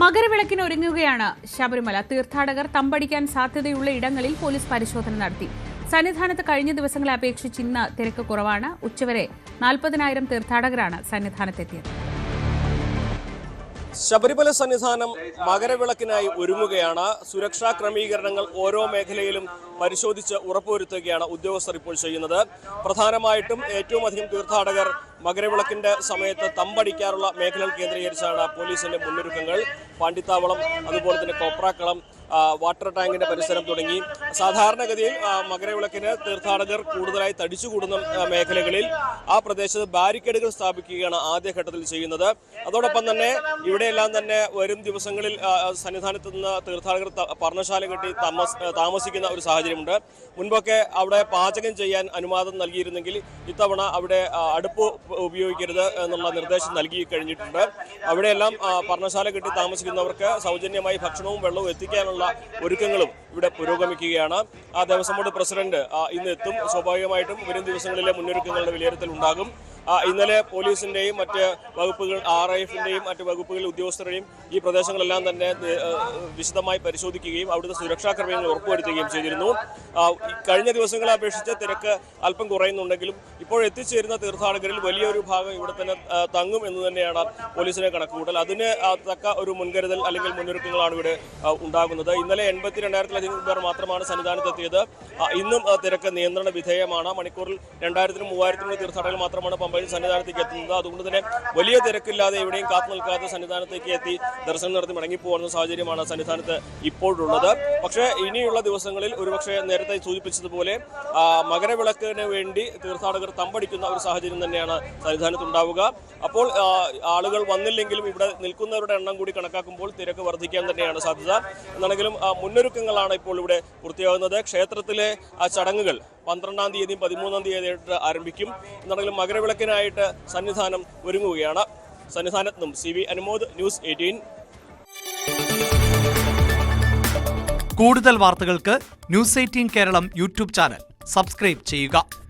മകരവിളക്കിന് ഒരുങ്ങുകയാണ് ശബരിമല. തീർത്ഥാടകർ തമ്പടിക്കാൻ സാധ്യതയുള്ള ഇടങ്ങളിൽ പോലീസ് പരിശോധന നടത്തി. സന്നിധാനത്ത് കഴിഞ്ഞ ദിവസങ്ങളെ അപേക്ഷിച്ച് ഇന്ന് തിരക്ക് കുറവാണ്. ഉച്ചവരെ 40,000 തീർത്ഥാടകരാണ് സന്നിധാനത്തെത്തിയത്. ശബരിമല സന്നിധാനം മകരവിളക്കിനായി ഒരുങ്ങുകയാണ്. സുരക്ഷാ ക്രമീകരണങ്ങൾ ഓരോ മേഖലയിലും പരിശോധിച്ച് ഉറപ്പുവരുത്തുകയാണ് ഉദ്യോഗസ്ഥർ ഇപ്പോൾ ചെയ്യുന്നത്. പ്രധാനമായിട്ടും ഏറ്റവും അധികം തീർത്ഥാടകർ മകരവിളക്കിന്റെ സമയത്ത് തമ്പടിക്കാറുള്ള മേഖലകൾ കേന്ദ്രീകരിച്ചാണ് പോലീസിന്റെ മുന്നൊരുക്കങ്ങൾ. പാണ്ടിത്താവളം, അതുപോലെ തന്നെ കോപ്രാക്കളം, വാട്ടർ ടാങ്കിന്റെ പരിസരം തുടങ്ങി സാധാരണഗതിയിൽ മകരവിളക്കിന് തീർത്ഥാടകർ കൂടുതലായി തടിച്ചുകൂടുന്ന മേഖലകളിൽ ആ പ്രദേശത്ത് ബാരിക്കേഡുകൾ സ്ഥാപിക്കുകയാണ് ആദ്യഘട്ടത്തിൽ ചെയ്യുന്നത്. അതോടൊപ്പം തന്നെ ഇവിടെയെല്ലാം തന്നെ വരും ദിവസങ്ങളിൽ സന്നിധാനത്ത് നിന്ന് തീർത്ഥാടകർ പർണശാല കെട്ടി താമസിക്കുന്ന ഒരു സാഹചര്യമുണ്ട്. മുൻപൊക്കെ അവിടെ പാചകം ചെയ്യാൻ അനുവാദം നൽകിയിരുന്നെങ്കിൽ ഇത്തവണ അവിടെ അടുപ്പ് ഉപയോഗിക്കരുത് എന്നുള്ള നിർദ്ദേശം നൽകി കഴിഞ്ഞിട്ടുണ്ട്. അവിടെയെല്ലാം പർണശാല കെട്ടി താമസിക്കുന്നവർക്ക് സൗജന്യമായി ഭക്ഷണവും വെള്ളവും എത്തിക്കാനുള്ള ഒരുക്കങ്ങളും ഇവിടെ പുരോഗമിക്കുകയാണ്. ദേവസ്വം ബോർഡ് പ്രസിഡന്റ് ഇന്ന് എത്തും. സ്വാഭാവികമായിട്ടും വരും ദിവസങ്ങളിലെ മുന്നൊരുക്കങ്ങളുടെ വിലയിരുത്തൽ ഉണ്ടാകും. ഇന്നലെ പോലീസിന്റെയും മറ്റ് വകുപ്പുകൾ, RIFന്റെയും മറ്റ് വകുപ്പുകളിൽ ഉദ്യോഗസ്ഥരുടെയും ഈ പ്രദേശങ്ങളെല്ലാം തന്നെ വിശദമായി പരിശോധിക്കുകയും അവിടുത്തെ സുരക്ഷാ ക്രമീകരണങ്ങൾ ഉറപ്പുവരുത്തുകയും ചെയ്തിരുന്നു. കഴിഞ്ഞ ദിവസങ്ങളെ അപേക്ഷിച്ച് തിരക്ക് അല്പം കുറയുന്നുണ്ടെങ്കിലും ഇപ്പോൾ എത്തിച്ചേരുന്ന തീർത്ഥാടകരിൽ വലിയൊരു ഭാഗം ഇവിടെ തന്നെ തങ്ങും എന്ന് തന്നെയാണ് പോലീസിനെ കണക്കുകൂട്ടൽ. അതിന് തക്ക ഒരു മുൻകരുതൽ അല്ലെങ്കിൽ മുന്നൊരുക്കങ്ങളാണ് ഇവിടെ ഉണ്ടാകുന്നത്. ഇന്നലെ 82,000-ലധികം പേർ മാത്രമാണ് സന്നിധാനത്തെത്തിയത്. ഇന്നും തിരക്ക് നിയന്ത്രണ വിധേയമാണ്. മണിക്കൂറിൽ 2,000-3,000 തീർത്ഥാടകർ മാത്രമാണ് പമ്പയിൽ സന്നിധാനത്തേക്ക് എത്തുന്നത്. അതുകൊണ്ട് തന്നെ വലിയ തിരക്കില്ലാതെ എവിടെയും കാത്തു നിൽക്കാതെ സന്നിധാനത്തേക്ക് എത്തി ദർശനം നടത്തി മടങ്ങിപ്പോകുന്ന സാഹചര്യമാണ് സന്നിധാനത്ത് ഇപ്പോഴുള്ളത്. പക്ഷേ ഇനിയുള്ള ദിവസങ്ങളിൽ ഒരുപക്ഷെ നേരത്തെ സൂചിപ്പിച്ചതുപോലെ മകരവിളക്കിന് വേണ്ടി തീർത്ഥാടകർ തമ്പടിക്കുന്ന ഒരു സാഹചര്യം തന്നെയാണ് സന്നിധാനത്തുണ്ടാവുക. അപ്പോൾ ആളുകൾ വന്നില്ലെങ്കിലും ഇവിടെ നിൽക്കുന്നവരുടെ എണ്ണം കൂടി കണക്കാക്കുമ്പോൾ തിരക്ക് വർദ്ധിക്കാൻ തന്നെയാണ് സാധ്യത. എന്നാണെങ്കിലും മുന്നൊരുക്കങ്ങളാണ് ഇപ്പോൾ ഇവിടെ പൂർത്തിയാകുന്നത്. ക്ഷേത്രത്തിലെ ചടങ്ങുകൾ 12-ാം തീയതിയും 13-ാം തീയതിയായിട്ട് ആരംഭിക്കും. എന്നാണെങ്കിലും മകരവിളക്കിനായിട്ട് സന്നിധാനം ഒരുങ്ങുകയാണ്. സന്നിധാനത്ത് നിന്നും CV അനുമോദ്, ന്യൂസ് 18. കൂടുതൽ വാർത്തകൾക്ക് news 18 Kerala YouTube channel subscribe ചെയ്യുക.